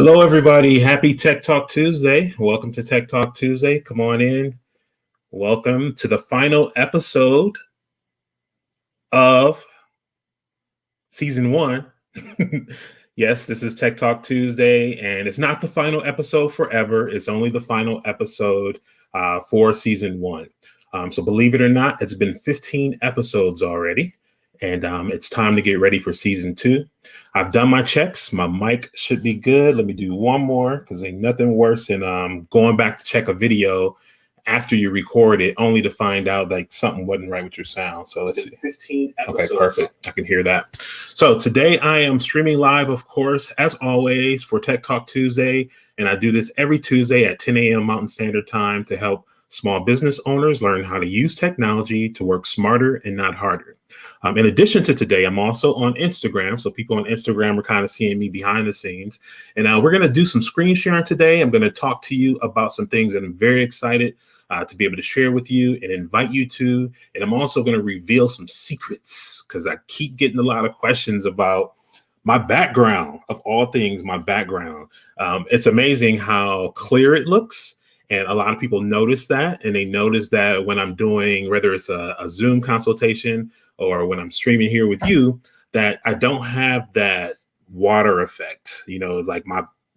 Hello, everybody. Happy Tech Talk Tuesday. Welcome to Tech Talk Tuesday. Come on in. Welcome to the final episode of season one. Yes, this is Tech Talk Tuesday, and it's not the final episode forever. It's only the final episode for season one. So believe it or not, it's been 15 episodes already. And it's time to get ready for season two. I've done my checks. My mic should be good. Let me do one more because ain't nothing worse than going back to check a video after you record it, only to find out like something wasn't right with your sound. So let's see. 15 episodes. Okay, perfect. I can hear that. So today I am streaming live, of course, as always, for Tech Talk Tuesday. And I do this every Tuesday at 10 a.m. Mountain Standard Time to help small business owners learn how to use technology to work smarter and not harder. In addition to today, I'm also on Instagram. So people on Instagram are kind of seeing me behind the scenes. And we're going to do some screen sharing today. I'm going to talk to you about some things that I'm very excited to be able to share with you and invite you to. And I'm also going to reveal some secrets because I keep getting a lot of questions about my background, of all things, my background. It's amazing how clear it looks. And a lot of people notice that, and they notice that when I'm doing, whether it's a Zoom consultation or when I'm streaming here with you, that I don't have that water effect. You know, like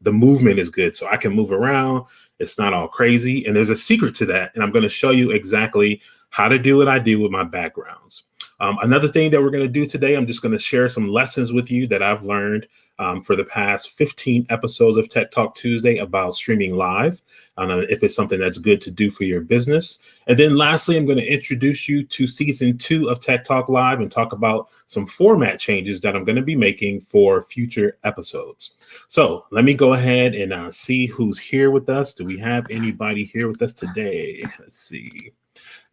the movement is good, so I can move around. It's not all crazy. And there's a secret to that, and I'm going to show you exactly how to do what I do with my backgrounds. Another thing that we're going to do today, I'm just going to share some lessons with you that I've learned for the past 15 episodes of Tech Talk Tuesday about streaming live, if it's something that's good to do for your business. And then lastly, I'm going to introduce you to season 2 of Tech Talk Live and talk about some format changes that I'm going to be making for future episodes. So let me go ahead and see who's here with us. Do we have anybody here with us today? Let's see.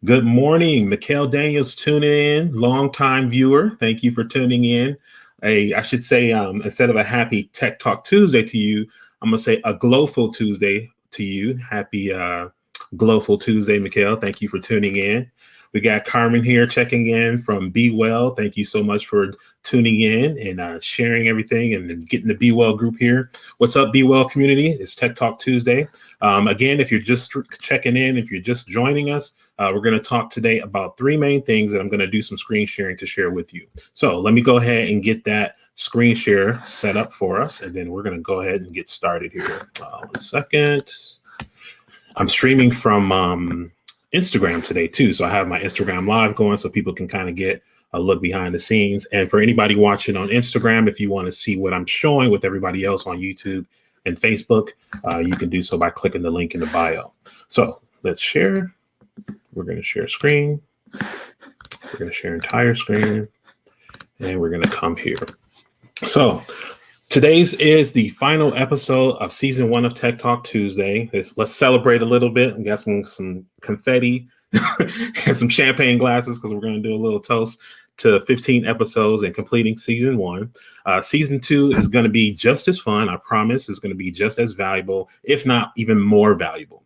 Good morning, Mikhail Daniels tuning in, longtime viewer. Thank you for tuning in. I should say, instead of a happy Tech Talk Tuesday to you, I'm going to say a glowful Tuesday to you. Happy glowful Tuesday, Mikhail. Thank you for tuning in. We got Carmen here checking in from Be Well. Thank you so much for tuning in and sharing everything and getting the Be Well group here. What's up, Be Well community? It's Tech Talk Tuesday. Again, if you're just checking in, if you're just joining us, we're going to talk today about 3 main things that I'm going to do some screen sharing to share with you. So let me go ahead and get that screen share set up for us, and then we're going to go ahead and get started here. 1 second. I'm streaming from Instagram today too. So I have my Instagram live going so people can kind of get a look behind the scenes. And for anybody watching on Instagram, if you want to see what I'm showing with everybody else on YouTube and Facebook, you can do so by clicking the link in the bio. So let's share. We're going to share screen. We're going to share entire screen. And we're going to come here. So today's is the final episode of season 1 of Tech Talk Tuesday. Let's celebrate a little bit. We got some confetti and some champagne glasses because we're going to do a little toast to 15 episodes and completing season 1. Season 2 is going to be just as fun. I promise it's going to be just as valuable, if not even more valuable.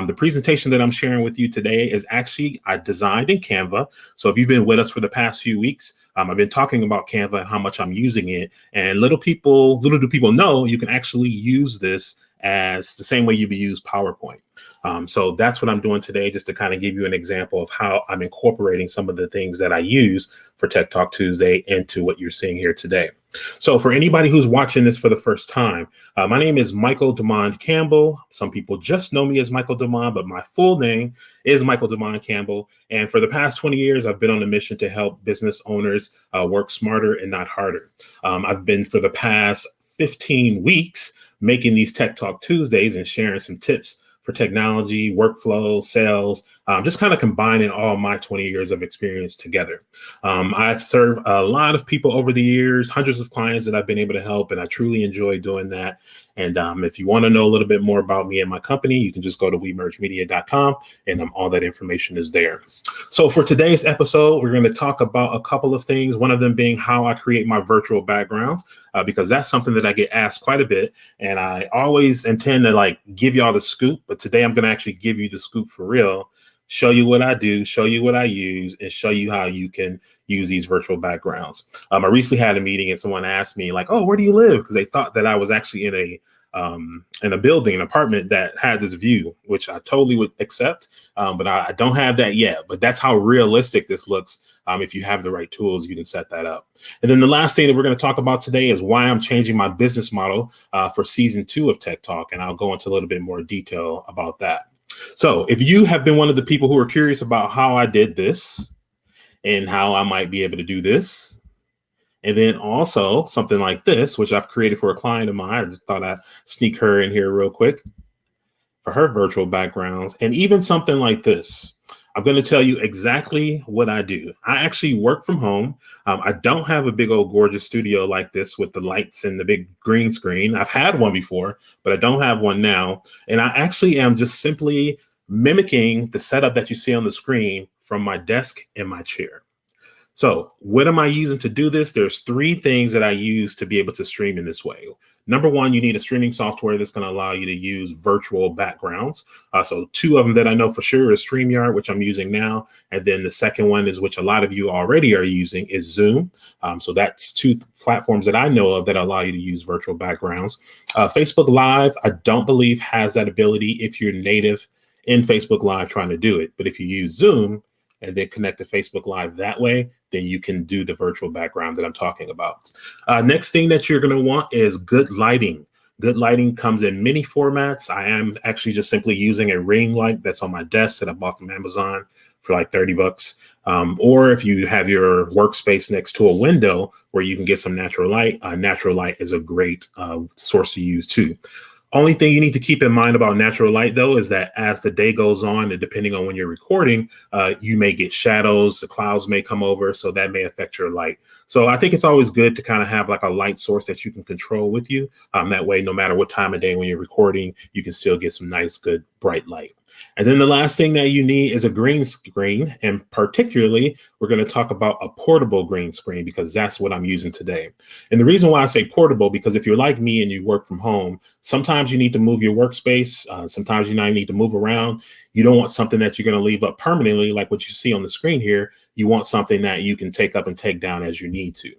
The presentation that I'm sharing with you today is actually I designed in Canva. So if you've been with us for the past few weeks, I've been talking about Canva and how much I'm using it. And little do people know you can actually use this as the same way you would use PowerPoint. So that's what I'm doing today, just to kind of give you an example of how I'm incorporating some of the things that I use for Tech Talk Tuesday into what you're seeing here today. So for anybody who's watching this for the first time, my name is Michael DeMond Campbell. Some people just know me as Michael DeMond, but my full name is Michael DeMond Campbell. And for the past 20 years, I've been on a mission to help business owners work smarter and not harder. I've been for the past 15 weeks making these Tech Talk Tuesdays and sharing some tips for technology, workflow, sales, just kind of combining all my 20 years of experience together. I've served a lot of people over the years, hundreds of clients that I've been able to help, and I truly enjoy doing that. And if you want to know a little bit more about me and my company, you can just go to wemergemedia.com, and all that information is there. So for today's episode, we're going to talk about a couple of things, one of them being how I create my virtual backgrounds, because that's something that I get asked quite a bit, and I always intend to give y'all the scoop, but today I'm going to actually give you the scoop for real, show you what I do, show you what I use, and show you how you can use these virtual backgrounds. I recently had a meeting and someone asked me oh, where do you live? Because they thought that I was actually in in a building, an apartment that had this view, which I totally would accept. But I don't have that yet. But that's how realistic this looks. If you have the right tools, you can set that up. And then the last thing that we're going to talk about today is why I'm changing my business model for season 2 of Tech Talk. And I'll go into a little bit more detail about that. So if you have been one of the people who are curious about how I did this and how I might be able to do this, and then also something like this, which I've created for a client of mine, I just thought I'd sneak her in here real quick for her virtual backgrounds, and even something like this. I'm going to tell you exactly what I do. I actually work from home. I don't have a big old gorgeous studio like this with the lights and the big green screen. I've had one before, but I don't have one now. And I actually am just simply mimicking the setup that you see on the screen from my desk and my chair. So what am I using to do this? There's 3 things that I use to be able to stream in this way. Number one, you need a streaming software that's going to allow you to use virtual backgrounds. So 2 of them that I know for sure is StreamYard, which I'm using now. And then the second one is, which a lot of you already are using, is Zoom. So that's 2 platforms that I know of that allow you to use virtual backgrounds. Facebook Live, I don't believe has that ability if you're native in Facebook Live trying to do it. But if you use Zoom and then connect to Facebook Live that way, then you can do the virtual background that I'm talking about. Next thing that you're going to want is good lighting. Good lighting comes in many formats. I am actually just simply using a ring light that's on my desk that I bought from Amazon for like 30 bucks. Or if you have your workspace next to a window where you can get some natural light is a great source to use too. Only thing you need to keep in mind about natural light, though, is that as the day goes on, and depending on when you're recording, you may get shadows, the clouds may come over, so that may affect your light. So I think it's always good to kind of have like a light source that you can control with you. That way, no matter what time of day when you're recording, you can still get some nice, good, bright light. And then the last thing that you need is a green screen. And particularly, we're going to talk about a portable green screen because that's what I'm using today. And the reason why I say portable, because if you're like me and you work from home, sometimes you need to move your workspace. Sometimes you need to move around. You don't want something that you're going to leave up permanently, like what you see on the screen here. You want something that you can take up and take down as you need to.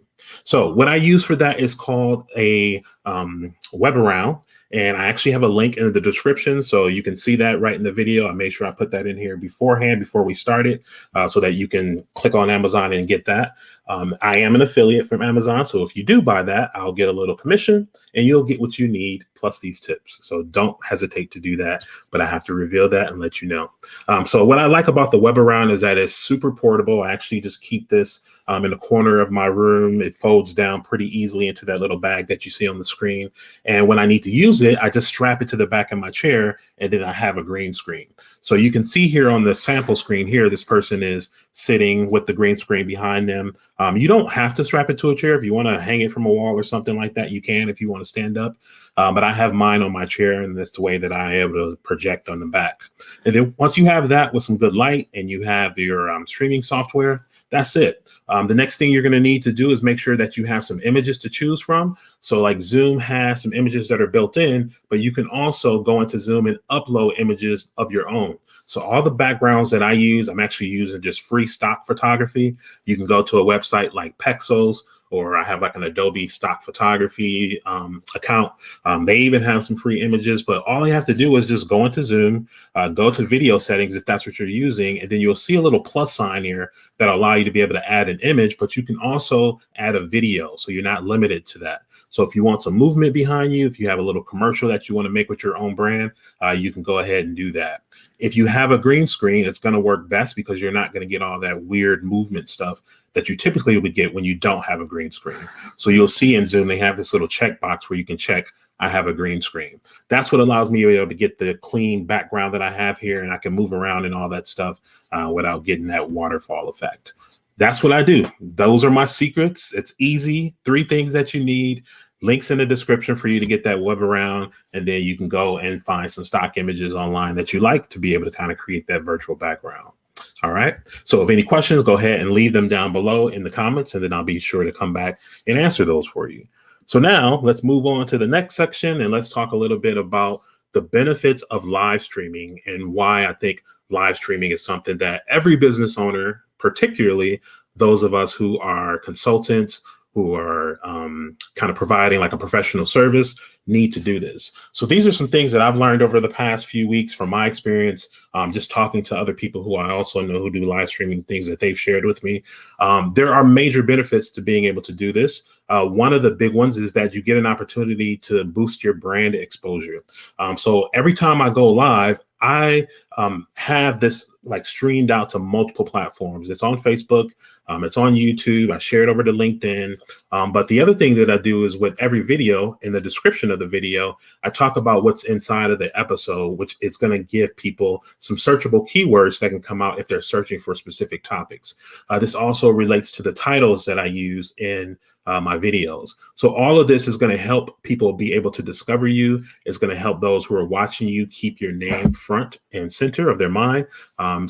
So what I use for that is called a Webaround. And I actually have a link in the description, so you can see that right in the video. I made sure I put that in here beforehand, before we started, so that you can click on Amazon and get that. I am an affiliate from Amazon, so if you do buy that, I'll get a little commission, and you'll get what you need, plus these tips. So don't hesitate to do that, but I have to reveal that and let you know. So what I like about the Webaround is that it's super portable. I actually just keep this in the corner of my room. It folds down pretty easily into that little bag that you see on the screen. And when I need to use it, I just strap it to the back of my chair, and then I have a green screen. So you can see here on the sample screen here, this person is sitting with the green screen behind them. You don't have to strap it to a chair. If you want to hang it from a wall or something like that, you can if you want to stand up. But I have mine on my chair, and that's the way that I am able to project on the back. And then once you have that with some good light and you have your streaming software, that's it. The next thing you're going to need to do is make sure that you have some images to choose from. So like Zoom has some images that are built in, but you can also go into Zoom and upload images of your own. So all the backgrounds that I use, I'm actually using just free stock photography. You can go to a website like Pexels, or I have like an Adobe stock photography account. They even have some free images, but all you have to do is just go into Zoom, go to video settings if that's what you're using, and then you'll see a little plus sign here that allow you to be able to add an image, but you can also add a video, so you're not limited to that. So if you want some movement behind you, if you have a little commercial that you want to make with your own brand, you can go ahead and do that. If you have a green screen, it's going to work best because you're not going to get all that weird movement stuff that you typically would get when you don't have a green screen. So you'll see in Zoom, they have this little checkbox where you can check, I have a green screen. That's what allows me to be able to get the clean background that I have here, and I can move around and all that stuff without getting that waterfall effect. That's what I do. Those are my secrets. It's easy. 3 things that you need. Links in the description for you to get that Webaround, and then you can go and find some stock images online that you like to be able to kind of create that virtual background. All right. So if any questions, go ahead and leave them down below in the comments, and then I'll be sure to come back and answer those for you. So now let's move on to the next section, and let's talk a little bit about the benefits of live streaming and why I think live streaming is something that every business owner, particularly those of us who are consultants who are kind of providing like a professional service need to do this. So these are some things that I've learned over the past few weeks from my experience, just talking to other people who I also know who do live streaming, things that they've shared with me. There are major benefits to being able to do this. One of the big ones is that you get an opportunity to boost your brand exposure. So every time I go live, I have this like streamed out to multiple platforms. It's on Facebook. It's on YouTube. I share it over to LinkedIn. But the other thing that I do is with every video, in the description of the video, I talk about what's inside of the episode, which is going to give people some searchable keywords that can come out if they're searching for specific topics. This also relates to the titles that I use in my videos. So all of this is going to help people be able to discover you. It's going to help those who are watching you keep your name front and center of their mind.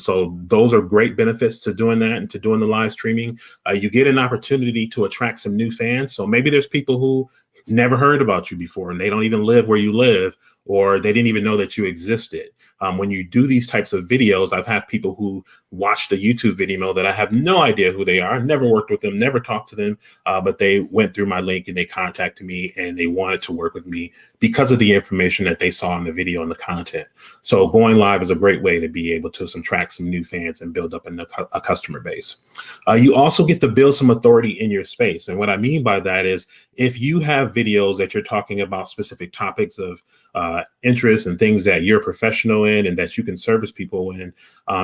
So those are great benefits to doing that and to doing the live streaming. You get an opportunity to attract some new fans. So maybe there's people who never heard about you before and they don't even live where you live, or they didn't even know that you existed. When you do these types of videos, I've had people who watch the YouTube video that I have no idea who they are, never worked with them, never talked to them, but they went through my link and they contacted me and they wanted to work with me because of the information that they saw in the video and the content. So going live is a great way to be able to attract some new fans and build up a customer base. You also get to build some authority in your space. And what I mean by that is if you have videos that you're talking about specific topics of interest and things that you're professional in and that you can service people in,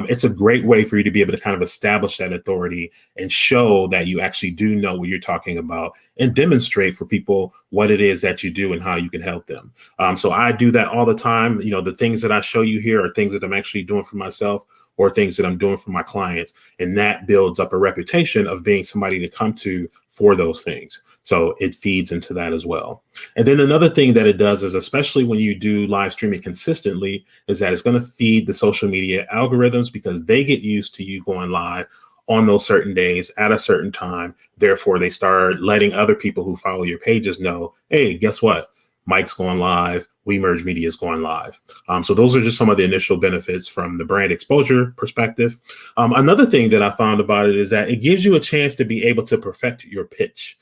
it's a great way for you to be able to kind of establish that authority and show that you actually do know what you're talking about and demonstrate for people what it is that you do and how you can help them. So I do that all the time. You know, the things that I show you here are things that I'm actually doing for myself or things that I'm doing for my clients. And that builds up a reputation of being somebody to come to for those things. So it feeds into that as well. And then another thing that it does is, especially when you do live streaming consistently, is that it's going to feed the social media algorithms because they get used to you going live on those certain days at a certain time. Therefore, they start letting other people who follow your pages know, hey, guess what? Mike's going live. WeMerge Media is going live. So those are just some of the initial benefits from the brand exposure perspective. Another thing that I found about it is that it gives you a chance to be able to perfect your pitch.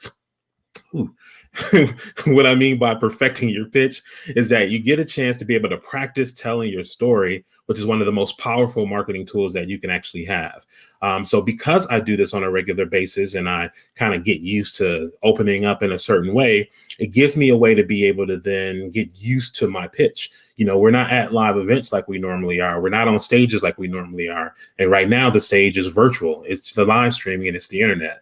What I mean by perfecting your pitch is that you get a chance to be able to practice telling your story, which is one of the most powerful marketing tools that you can actually have. So because I do this on a regular basis and I kind of get used to opening up in a certain way, it gives me a way to be able to then get used to my pitch. You know, we're not at live events like we normally are. We're not on stages like we normally are. And right now the stage is virtual. It's the live streaming and it's the internet.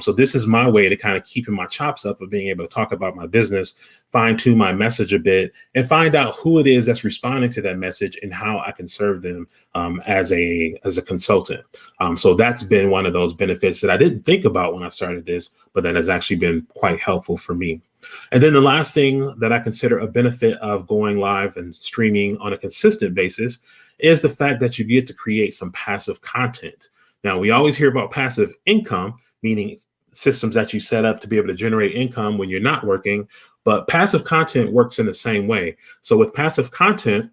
So this is my way to kind of keeping my chops up of being able to talk about my business, fine tune my message a bit, and find out who it is that's responding to that message and how I can serve them as a consultant. So that's been one of those benefits that I didn't think about when I started this, but that has actually been quite helpful for me. And then the last thing that I consider a benefit of going live and streaming on a consistent basis is the fact that you get to create some passive content. Now, we always hear about passive income, meaning systems that you set up to be able to generate income when you're not working, but passive content works in the same way. So with passive content,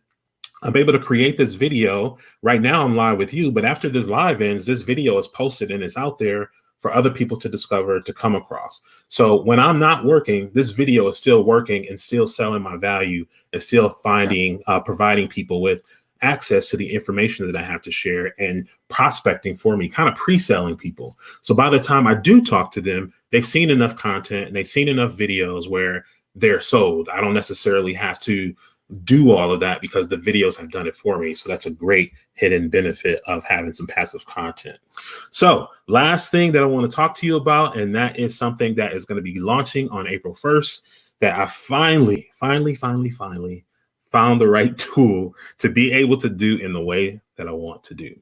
I'm able to create this video. Right now I'm live with you, but after this live ends, this video is posted and it's out there for other people to discover, to come across. So when I'm not working, this video is still working and still selling my value and still providing people with access to the information that I have to share and prospecting for me, kind of pre-selling people. So by the time I do talk to them, they've seen enough content and they've seen enough videos where they're sold. I don't necessarily have to do all of that because the videos have done it for me. So that's a great hidden benefit of having some passive content. So last thing that I want to talk to you about, and that is something that is going to be launching on April 1st, that I finally found the right tool to be able to do in the way that I want to do.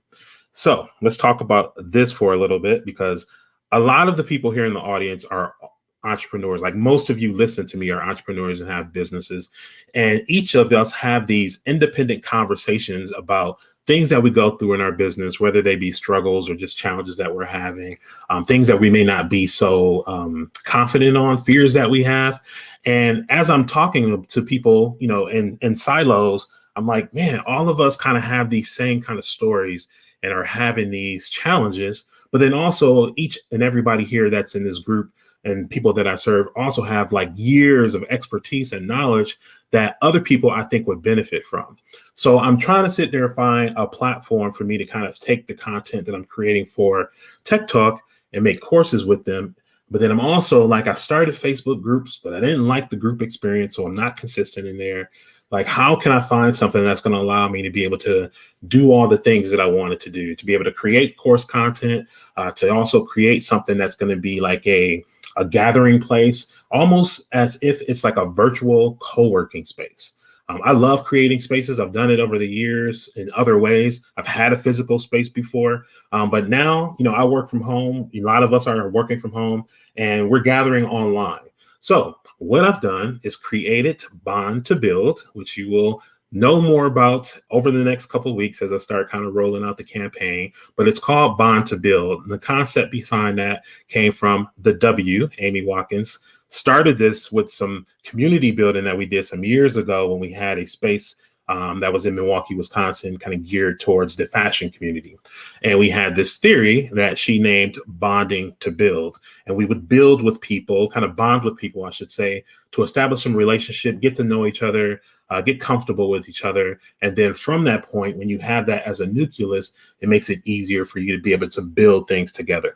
So let's talk about this for a little bit, because a lot of the people here in the audience are entrepreneurs. Like most of you listen to me are entrepreneurs and have businesses. And each of us have these independent conversations about things that we go through in our business, whether they be struggles or just challenges that we're having, things that we may not be so confident on, fears that we have. And as I'm talking to people, you know, in silos, I'm like, man, all of us kind of have these same kind of stories and are having these challenges. But then also each and everybody here that's in this group and people that I serve also have like years of expertise and knowledge that other people I think would benefit from. So I'm trying to sit there and find a platform for me to kind of take the content that I'm creating for Tech Talk and make courses with them. But then I'm also like, I've started Facebook groups, but I didn't like the group experience, so I'm not consistent in there. Like, how can I find something that's going to allow me to be able to do all the things that I wanted to do, to be able to create course content, to also create something that's going to be like a gathering place, almost as if it's like a virtual co-working space. I love creating spaces. I've done it over the years in other ways. I've had a physical space before, but now, I work from home. A lot of us are working from home and we're gathering online. So what I've done is created Bond to Build, which you will know more about over the next couple of weeks as I start kind of rolling out the campaign, but it's called Bond to Build. And the concept behind that came from the W, Amy Watkins, started this with some community building that we did some years ago when we had a space that was in Milwaukee, Wisconsin, kind of geared towards the fashion community. And we had this theory that she named Bonding to Build. And we would build with people, kind of bond with people, I should say, to establish some relationship, get to know each other, get comfortable with each other. And then from that point, when you have that as a nucleus, it makes it easier for you to be able to build things together.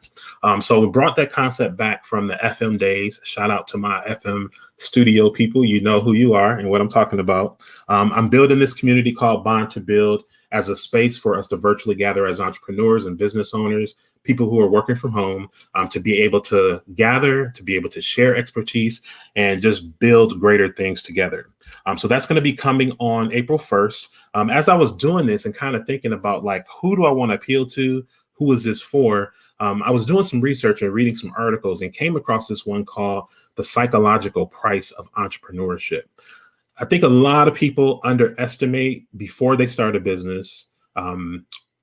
So we brought that concept back from the FM days. Shout out to my FM studio people. You know who you are and what I'm talking about. I'm building this community called Bond to Build as a space for us to virtually gather as entrepreneurs and business owners, people who are working from home, to be able to gather, to be able to share expertise and just build greater things together. So that's going to be coming on April 1st. As I was doing this and kind of thinking about like, who do I want to appeal to? Who is this for? I was doing some research and reading some articles and came across this one called The Psychological Price of Entrepreneurship. I think a lot of people underestimate before they start a business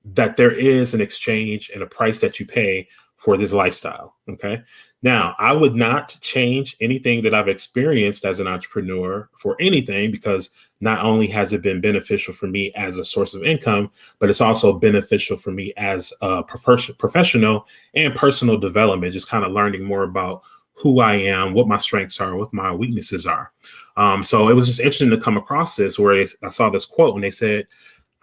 that there is an exchange and a price that you pay for this lifestyle. Okay. Now, I would not change anything that I've experienced as an entrepreneur for anything, because not only has it been beneficial for me as a source of income, but it's also beneficial for me as a professional and personal development, just kind of learning more about who I am, what my strengths are, what my weaknesses are. So it was just interesting to come across this where I saw this quote and they said,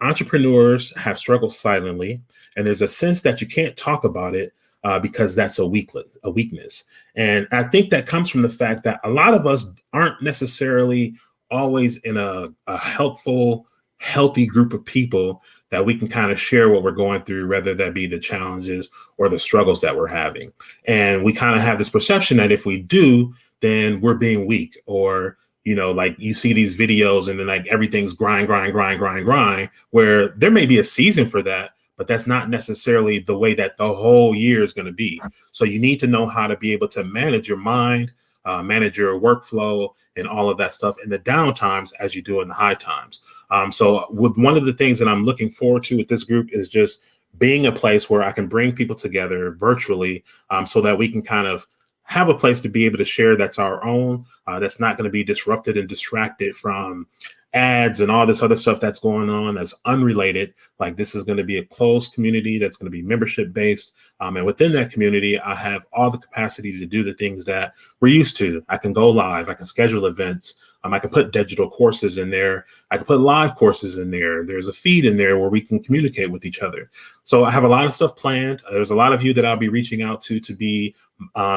entrepreneurs have struggled silently, and there's a sense that you can't talk about it because that's a weakness. And I think that comes from the fact that a lot of us aren't necessarily always in a helpful, healthy group of people that we can kind of share what we're going through, whether that be the challenges or the struggles that we're having. And we kind of have this perception that if we do, then we're being weak, or like you see these videos and then like everything's grind, where there may be a season for that, but that's not necessarily the way that the whole year is going to be. So you need to know how to be able to manage your mind, manage your workflow and all of that stuff in the down times as you do in the high times. So with one of the things that I'm looking forward to with this group is just being a place where I can bring people together virtually so that we can kind of have a place to be able to share that's our own, that's not going to be disrupted and distracted from ads and all this other stuff that's going on that's unrelated. Like, this is going to be a closed community that's going to be membership based. And within that community, I have all the capacity to do the things that we're used to. I can go live, I can schedule events, I can put digital courses in there, I can put live courses in there. There's a feed in there where we can communicate with each other. So I have a lot of stuff planned. There's a lot of you that I'll be reaching out to be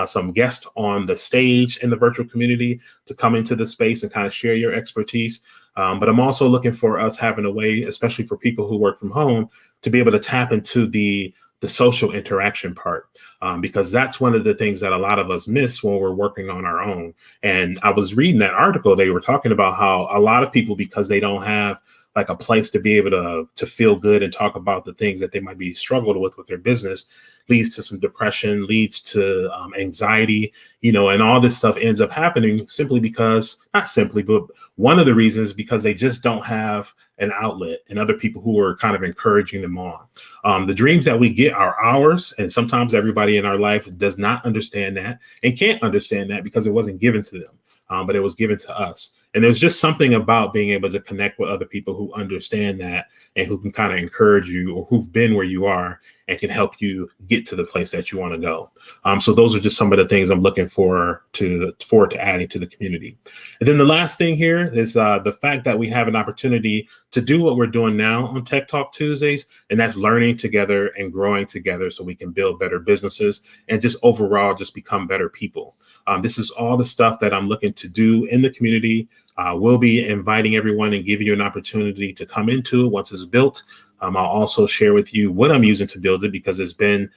some guests on the stage in the virtual community to come into the space and kind of share your expertise. But I'm also looking for us having a way, especially for people who work from home, to be able to tap into the social interaction part, because that's one of the things that a lot of us miss when we're working on our own. And I was reading that article. They were talking about how a lot of people, because they don't have like a place to be able to feel good and talk about the things that they might be struggling with their business, leads to some depression, leads to anxiety, and all this stuff ends up happening simply because, not simply, but one of the reasons, because they just don't have an outlet and other people who are kind of encouraging them on. The dreams that we get are ours. And sometimes everybody in our life does not understand that and can't understand that because it wasn't given to them, but it was given to us. And there's just something about being able to connect with other people who understand that and who can kind of encourage you, or who've been where you are and can help you get to the place that you want to go. So those are just some of the things I'm looking forward to adding to the community. And then the last thing here is the fact that we have an opportunity to do what we're doing now on Tech Talk Tuesdays, and that's learning together and growing together so we can build better businesses and just overall just become better people. This is all the stuff that I'm looking to do in the community. We'll be inviting everyone and giving you an opportunity to come into it once it's built. I'll also share with you what I'm using to build it, because it's been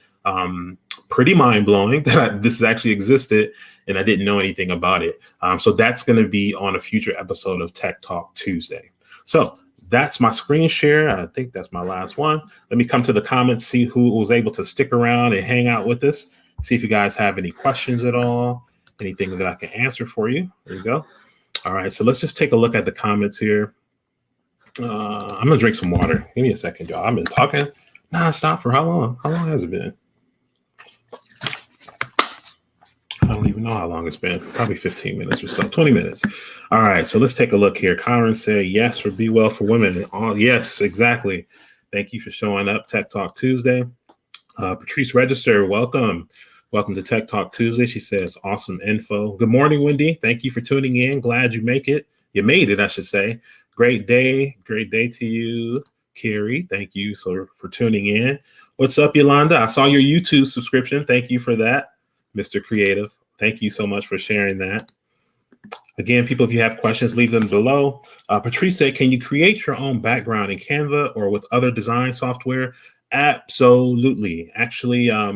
pretty mind-blowing that this actually existed and I didn't know anything about it. So that's going to be on a future episode of Tech Talk Tuesday. So that's my screen share. I think that's my last one. Let me come to the comments, see who was able to stick around and hang out with us. See if you guys have any questions at all, anything that I can answer for you. There you go. All right, so let's just take a look at the comments here. I'm gonna drink some water. Give me a second, y'all. I've been talking nonstop for how long? How long has it been? I don't even know how long it's been. Probably 15 minutes or so, 20 minutes. All right, so let's take a look here. Karen said yes for Be Well for Women. Yes, exactly. Thank you for showing up, Tech Talk Tuesday. Patrice Register, welcome. Welcome to Tech Talk Tuesday. She says, awesome info. Good morning, Wendy. Thank you for tuning in. Glad you make it. You made it, I should say. Great day. Great day to you, Carrie. Thank you for tuning in. What's up, Yolanda? I saw your YouTube subscription. Thank you for that, Mr. Creative. Thank you so much for sharing that. Again, people, if you have questions, leave them below. Patrice said, can you create your own background in Canva or with other design software? Absolutely. Actually, a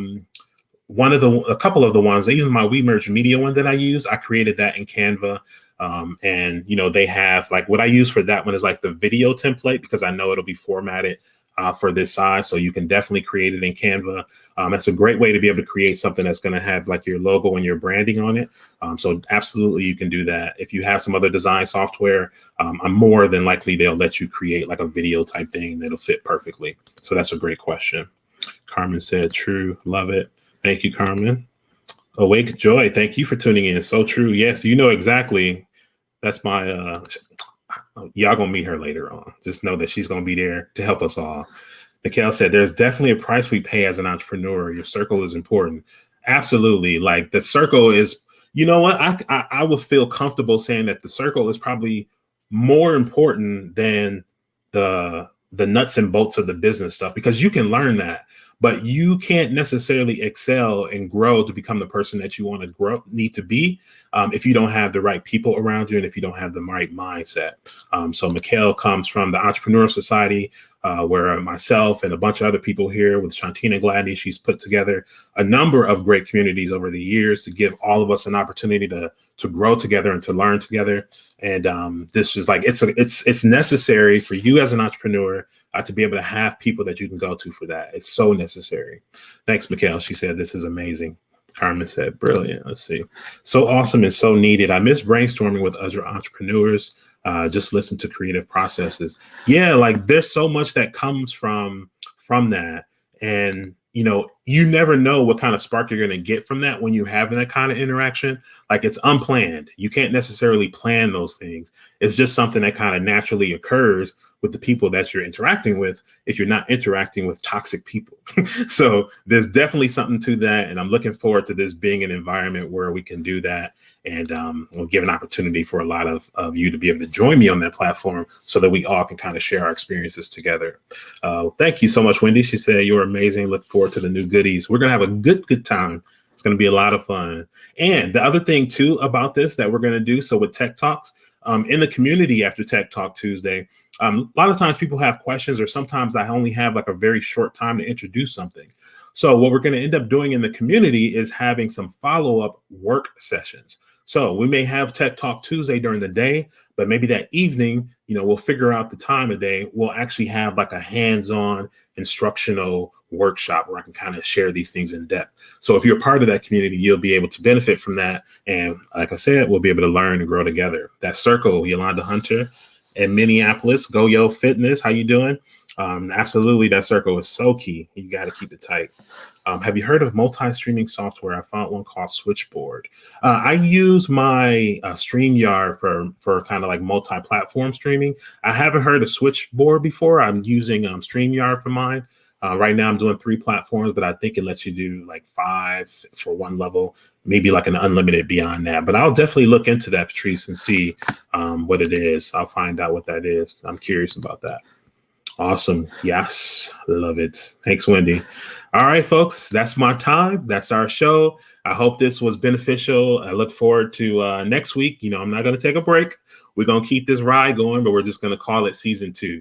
couple of the ones, even my WeMerge Media one that I use, I created that in Canva. And they have, like, what I use for that one is like the video template, because I know it'll be formatted for this size. So you can definitely create it in Canva. That's a great way to be able to create something that's going to have like your logo and your branding on it. So absolutely, you can do that. If you have some other design software, I'm more than likely they'll let you create like a video type thing that'll fit perfectly. So that's a great question. Carmen said, true. Love it. Thank you, Carmen. Awake Joy, thank you for tuning in. So true. Yes, you know exactly. That's my, y'all gonna meet her later on. Just know that she's gonna be there to help us all. Mikhail said, there's definitely a price we pay as an entrepreneur. Your circle is important. Absolutely. Like the circle is, you know what? I would feel comfortable saying that the circle is probably more important than the nuts and bolts of the business stuff, because you can learn that. But you can't necessarily excel and grow to become the person that you want to need to be if you don't have the right people around you and if you don't have the right mindset. So Mikhail comes from the Entrepreneurial Society, where myself and a bunch of other people here with Shantina Gladney, she's put together a number of great communities over the years to give all of us an opportunity to grow together and to learn together. And this is like, it's necessary for you as an entrepreneur to be able to have people that you can go to for that. It's so necessary. Thanks, Mikhail. She said, this is amazing. Carmen said, brilliant. Let's see. So awesome and so needed. I miss brainstorming with other entrepreneurs. Just listen to creative processes. Yeah, like there's so much that comes from that. And, you never know what kind of spark you're going to get from that when you're having that kind of interaction. Like it's unplanned. You can't necessarily plan those things. It's just something that kind of naturally occurs with the people that you're interacting with if you're not interacting with toxic people. So there's definitely something to that. And I'm looking forward to this being an environment where we can do that. And we'll give an opportunity for a lot of you to be able to join me on that platform so that we all can kind of share our experiences together. Thank you so much, Wendy. She said, you're amazing. Look forward to the new goodies. We're going to have a good time. It's going to be a lot of fun. And the other thing, too, about this that we're going to do, so with Tech Talks, in the community after Tech Talk Tuesday, a lot of times people have questions, or sometimes I only have like a very short time to introduce something. So what we're going to end up doing in the community is having some follow-up work sessions. So we may have Tech Talk Tuesday during the day, but maybe that evening, we'll figure out the time of day. We'll actually have like a hands-on instructional workshop where I can kind of share these things in depth. So if you're part of that community, you'll be able to benefit from that. And like I said, we'll be able to learn and grow together. That circle, Yolanda Hunter in Minneapolis, Go Yo Fitness. How you doing? Absolutely, that circle is so key. You got to keep it tight. Have you heard of multi-streaming software? I found one called Switchboard. I use my StreamYard for kind of like multi-platform streaming. I haven't heard of Switchboard before. I'm using StreamYard for mine. Right now, I'm doing 3 platforms, but I think it lets you do like 5 for one level, maybe like an unlimited beyond that. But I'll definitely look into that, Patrice, and see what it is. I'll find out what that is. I'm curious about that. Awesome. Yes. Love it. Thanks, Wendy. All right, folks. That's my time. That's our show. I hope this was beneficial. I look forward to next week. I'm not going to take a break. We're going to keep this ride going, but we're just going to call it season 2.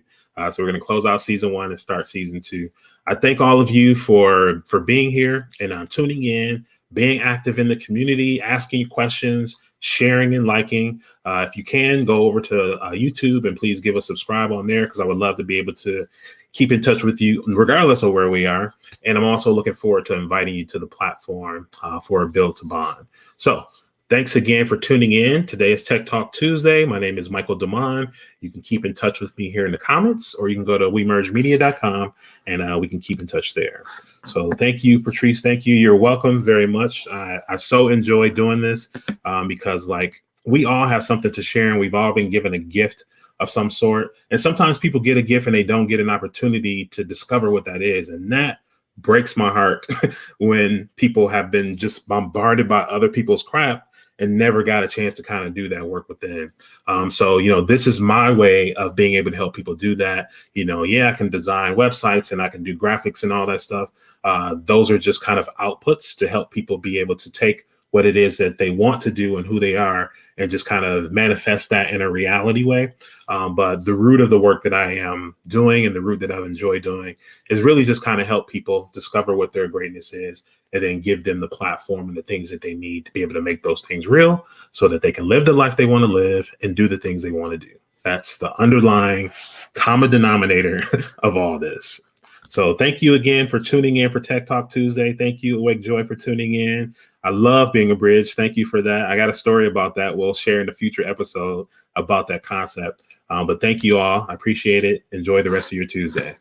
So we're going to close out season 1 and start season 2. I thank all of you for being here and tuning in, being active in the community, asking questions, sharing and liking. If you can, go over to YouTube and please give a subscribe on there, because I would love to be able to keep in touch with you regardless of where we are. And I'm also looking forward to inviting you to the platform for a Build to Bond. So thanks again for tuning in. Today is Tech Talk Tuesday. My name is Michael Damon. You can keep in touch with me here in the comments, or you can go to wemergemedia.com and we can keep in touch there. So thank you, Patrice. Thank you. You're welcome very much. I so enjoy doing this because we all have something to share, and we've all been given a gift of some sort. And sometimes people get a gift and they don't get an opportunity to discover what that is. And that breaks my heart when people have been just bombarded by other people's crap and never got a chance to kind of do that work within. So, this is my way of being able to help people do that. I can design websites and I can do graphics and all that stuff. Those are just kind of outputs to help people be able to take what it is that they want to do and who they are and just kind of manifest that in a reality way. But the root of the work that I am doing and the root that I enjoy doing is really just kind of help people discover what their greatness is, and then give them the platform and the things that they need to be able to make those things real so that they can live the life they want to live and do the things they want to do. That's the underlying common denominator of all this. So thank you again for tuning in for Tech Talk Tuesday. Thank you, Awake Joy, for tuning in. I love being a bridge. Thank you for that. I got a story about that we'll share in a future episode about that concept. But thank you all. I appreciate it. Enjoy the rest of your Tuesday.